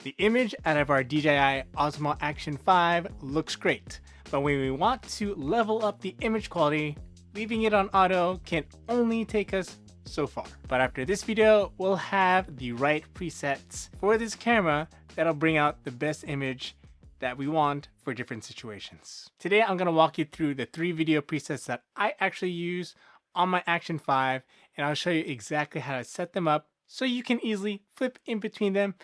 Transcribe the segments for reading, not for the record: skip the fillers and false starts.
The image out of our DJI Osmo Action 5 looks great, but when we want to level up the image quality, leaving it on auto can only take us so far. But after this video, we'll have the right presets for this camera that'll bring out the best image that we want for different situations. Today, I'm gonna walk you through the 3 video presets that I actually use on my Action 5, and I'll show you exactly how to set them up so you can easily flip in between them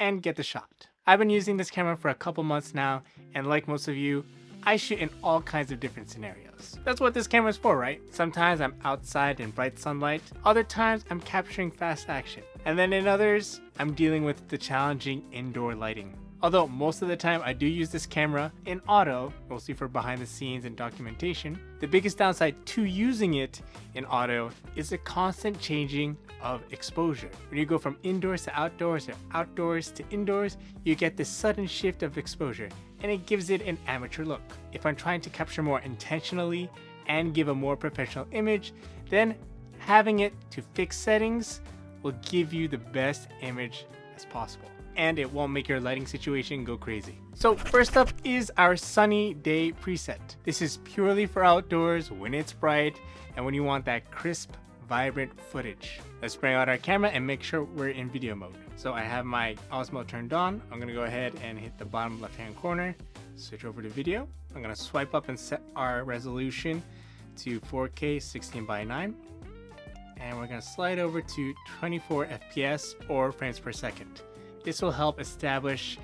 and get the shot. I've been using this camera for a couple months now, and like most of you, I shoot in all kinds of different scenarios. That's what this camera is for, right? Sometimes I'm outside in bright sunlight, other times I'm capturing fast action, and then in others, I'm dealing with the challenging indoor lighting. Although most of the time I do use this camera in auto, mostly for behind the scenes and documentation, the biggest downside to using it in auto is the constant changing of exposure. When you go from indoors to outdoors or outdoors to indoors, you get this sudden shift of exposure and it gives it an amateur look. If I'm trying to capture more intentionally and give a more professional image, then having it to fixed settings will give you the best image as possible, and it won't make your lighting situation go crazy. So first up is our sunny day preset. This is purely for outdoors when it's bright and when you want that crisp, vibrant footage. Let's bring out our camera and make sure we're in video mode. So I have my Osmo turned on. I'm gonna go ahead and hit the bottom left-hand corner, switch over to video. I'm gonna swipe up and set our resolution to 4K 16:9. And we're gonna slide over to 24 FPS or frames per second. This will help establish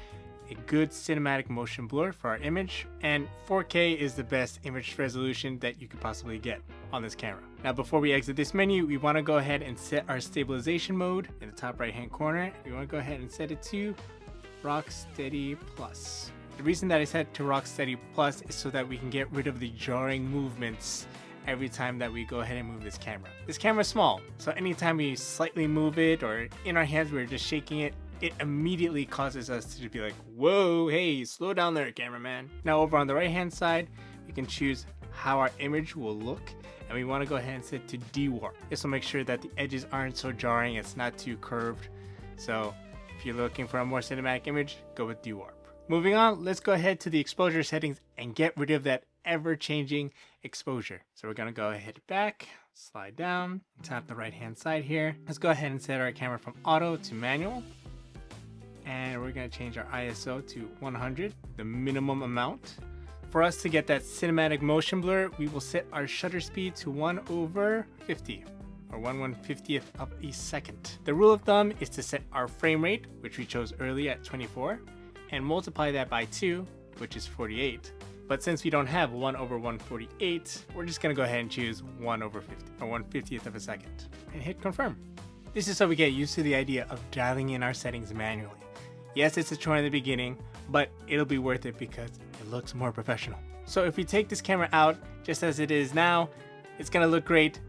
a good cinematic motion blur for our image, and 4K is the best image resolution that you could possibly get on this camera. Now before we exit this menu, we want to go ahead and set our stabilization mode in the top right hand corner. We want to go ahead and set it to Rock Steady Plus. The reason that I set it to Rock Steady Plus is so that we can get rid of the jarring movements every time that we go ahead and move this camera. This camera is small, so anytime we slightly move it or in our hands we're just shaking it, it immediately causes us to be like, whoa, hey, slow down there, cameraman. Now over on the right hand side, we can choose how our image will look, and we want to go ahead and set to dewarp. This will make sure that the edges aren't so jarring, it's not too curved. So if you're looking for a more cinematic image, go with dewarp. Moving on, let's go ahead to the exposure settings and get rid of that ever-changing exposure. So we're gonna go ahead back, slide down, tap the right hand side here. Let's go ahead and set our camera from auto to manual. And we're going to change our ISO to 100, the minimum amount. For us to get that cinematic motion blur, we will set our shutter speed to 1/50, or 1/150th of a second. The rule of thumb is to set our frame rate, which we chose early at 24, and multiply that by 2, which is 48. But since we don't have 1/148, we're just going to go ahead and choose 1/50, or 1/50th of a second, and hit confirm. This is so we get used to the idea of dialing in our settings manually. Yes, it's a chore in the beginning, but it'll be worth it because it looks more professional. So if we take this camera out just as it is now, it's gonna look great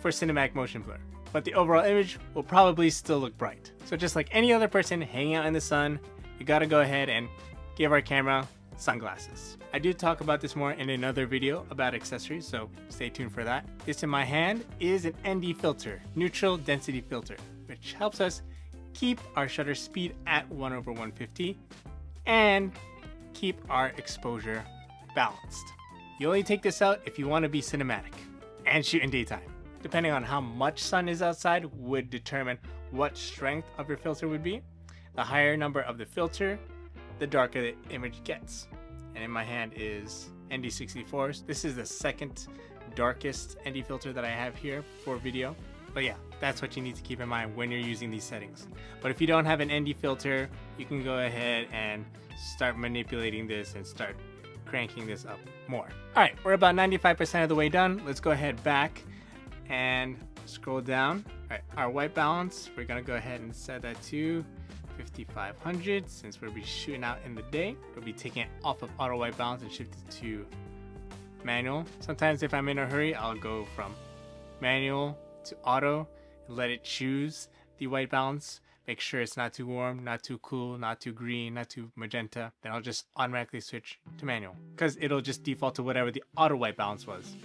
for cinematic motion blur, but the overall image will probably still look bright. So just like any other person hanging out in the sun, you gotta go ahead and give our camera sunglasses. I do talk about this more in another video about accessories, so stay tuned for that. This in my hand is an ND filter, neutral density filter, which helps us keep our shutter speed at 1/150 and keep our exposure balanced. You only take this out if you want to be cinematic and shoot in daytime. Depending on how much sun is outside would determine what strength of your filter would be. The higher number of the filter, the darker the image gets. And in my hand is ND64. This is the second darkest ND filter that I have here for video. But yeah, that's what you need to keep in mind when you're using these settings. But if you don't have an ND filter, you can go ahead and start manipulating this and start cranking this up more. All right, we're about 95% of the way done. Let's go ahead back and scroll down. All right, our white balance, we're gonna go ahead and set that to 5500. Since we'll be shooting out in the day, we'll be taking it off of auto white balance and shift it to manual. Sometimes if I'm in a hurry, I'll go from manual to auto and let it choose the white balance. Make sure it's not too warm, not too cool, not too green, not too magenta. Then I'll just automatically switch to manual because it'll just default to whatever the auto white balance was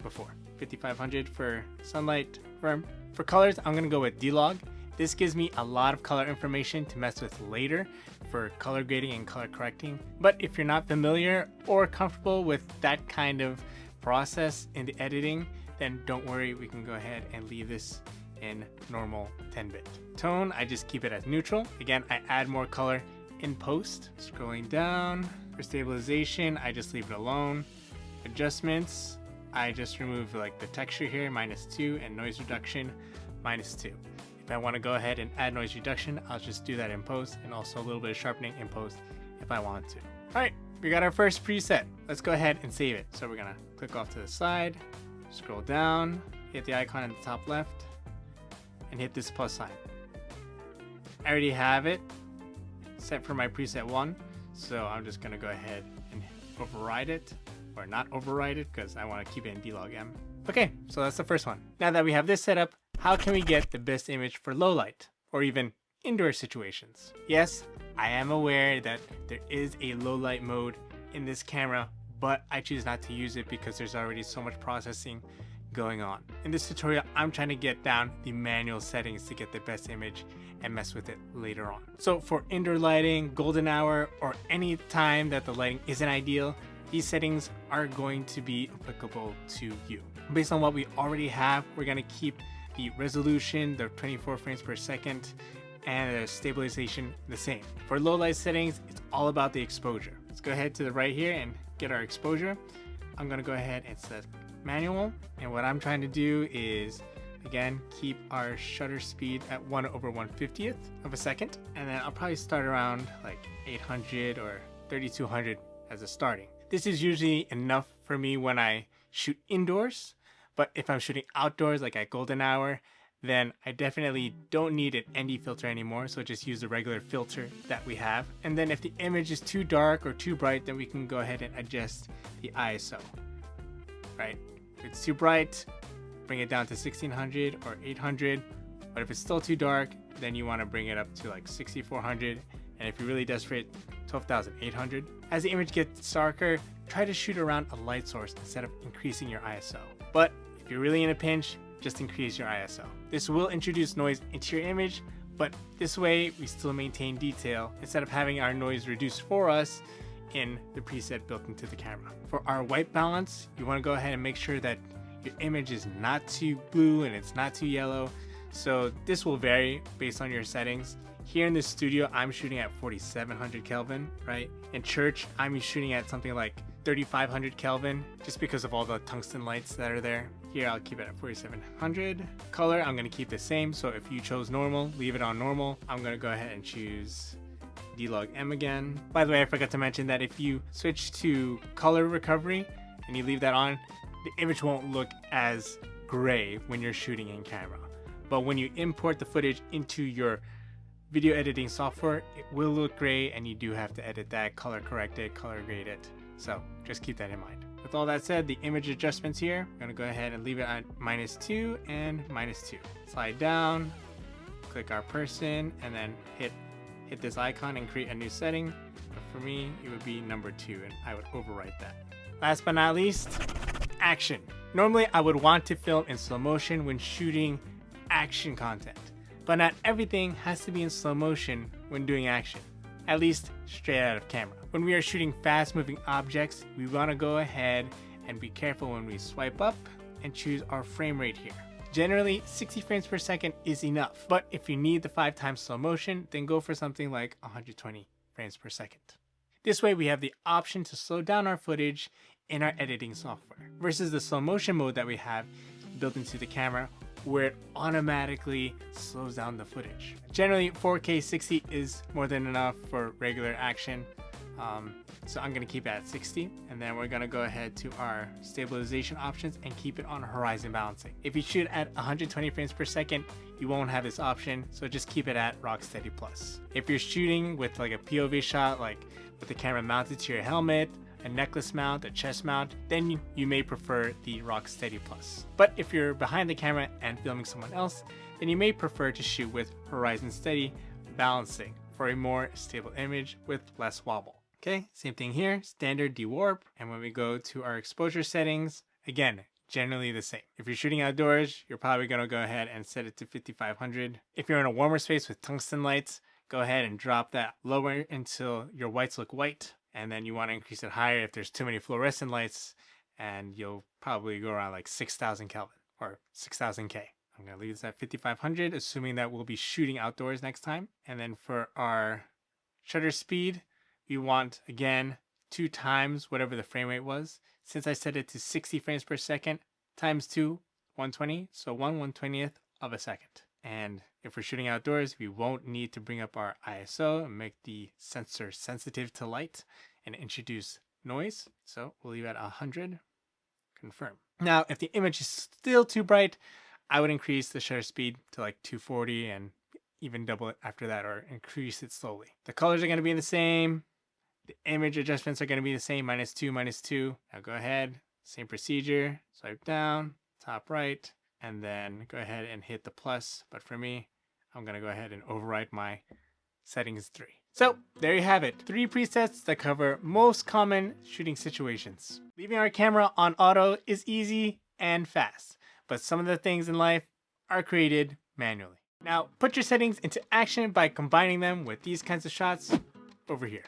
before. 5500 for sunlight firm. For colors, I'm gonna go with D-Log This gives me a lot of color information to mess with later for color grading and color correcting. But if you're not familiar or comfortable with that kind of process in the editing, then don't worry, we can go ahead and leave this in normal 10-bit. Tone, I just keep it as neutral. Again, I add more color in post. Scrolling down, for stabilization, I just leave it alone. Adjustments, I just remove like the texture here, -2, and noise reduction, -2. If I want to go ahead and add noise reduction, I'll just do that in post, and also a little bit of sharpening in post if I want to. All right, we got our first preset. Let's go ahead and save it. So we're gonna click off to the side, scroll down, hit the icon in the top left, and hit this plus sign. I already have it set for my preset 1, so I'm just gonna go ahead and override it, or not override it, because I want to keep it in D-Log M. Okay, so that's the first one. Now that we have this set up, how can we get the best image for low light or even indoor situations? Yes, I am aware that there is a low light mode in this camera, but I choose not to use it because there's already so much processing going on. In this tutorial, I'm trying to get down the manual settings to get the best image and mess with it later on. So for indoor lighting, golden hour, or any time that the lighting isn't ideal, these settings are going to be applicable to you. Based on what we already have, we're gonna keep the resolution, the 24 frames per second, and the stabilization the same. For low light settings, it's all about the exposure. Let's go ahead to the right here and get our exposure. I'm gonna go ahead and set manual, and what I'm trying to do is, again, keep our shutter speed at 1/150th of a second, and then I'll probably start around like 800 or 3200 as a starting. This is usually enough for me when I shoot indoors, but if I'm shooting outdoors, like at golden hour, then I definitely don't need an ND filter anymore, so just use the regular filter that we have. And then if the image is too dark or too bright, then we can go ahead and adjust the ISO, right? If it's too bright, bring it down to 1600 or 800, but if it's still too dark, then you want to bring it up to like 6400, and if you're really desperate, 12,800. As the image gets darker, try to shoot around a light source instead of increasing your ISO. But if you're really in a pinch, just increase your ISO. This will introduce noise into your image, but this way we still maintain detail instead of having our noise reduced for us in the preset built into the camera. For our white balance, you want to go ahead and make sure that your image is not too blue and it's not too yellow. So this will vary based on your settings. Here in the studio, I'm shooting at 4700 Kelvin, right? In church, I'm shooting at something like 3500 Kelvin, just because of all the tungsten lights that are there. Here, I'll keep it at 4700. Color, I'm gonna keep the same. So if you chose normal, leave it on normal. I'm gonna go ahead and choose D-Log M again. By the way, I forgot to mention that if you switch to color recovery and you leave that on, the image won't look as gray when you're shooting in camera. But when you import the footage into your video editing software, it will look gray, and you do have to edit that, color correct it, color grade it. So just keep that in mind. With all that said, the image adjustments here, I'm gonna go ahead and leave it at -2 and -2. Slide down, click our person, and then hit this icon and create a new setting. But for me, it would be number 2, and I would overwrite that. Last but not least, action. Normally, I would want to film in slow motion when shooting action content, but not everything has to be in slow motion when doing action, at least straight out of camera. When we are shooting fast moving objects, we want to go ahead and be careful when we swipe up and choose our frame rate here. Generally, 60 frames per second is enough, but if you need the 5 times slow motion, then go for something like 120 frames per second. This way we have the option to slow down our footage in our editing software, versus the slow motion mode that we have built into the camera, where it automatically slows down the footage. Generally, 4K 60 is more than enough for regular action. So I'm gonna keep it at 60, and then we're gonna go ahead to our stabilization options and keep it on horizon balancing. If you shoot at 120 frames per second, you won't have this option, so just keep it at Rocksteady Plus. If you're shooting with like a POV shot, like with the camera mounted to your helmet, a necklace mount, a chest mount, then you may prefer the Rocksteady Plus. But if you're behind the camera and filming someone else, then you may prefer to shoot with Horizon Steady balancing for a more stable image with less wobble. Okay, same thing here, standard dewarp. And when we go to our exposure settings, again, generally the same. If you're shooting outdoors, you're probably going to go ahead and set it to 5500. If you're in a warmer space with tungsten lights, go ahead and drop that lower until your whites look white. And then you want to increase it higher if there's too many fluorescent lights, and you'll probably go around like 6000 Kelvin or 6000 K. I'm going to leave this at 5500, assuming that we'll be shooting outdoors next time. And then for our shutter speed, we want, again, 2 times whatever the frame rate was. Since I set it to 60 frames per second, times 2, 120, so 1/120th of a second. And if we're shooting outdoors, we won't need to bring up our ISO and make the sensor sensitive to light and introduce noise. So we'll leave it at 100, confirm. Now, if the image is still too bright, I would increase the shutter speed to like 240 and even double it after that, or increase it slowly. The colors are going to be the same. The image adjustments are going to be the same, -2, -2. Now go ahead, same procedure, swipe down, top right, and then go ahead and hit the plus. But for me, I'm going to go ahead and override my settings 3. So there you have it, 3 presets that cover most common shooting situations. Leaving our camera on auto is easy and fast, but some of the things in life are created manually. Now put your settings into action by combining them with these kinds of shots over here.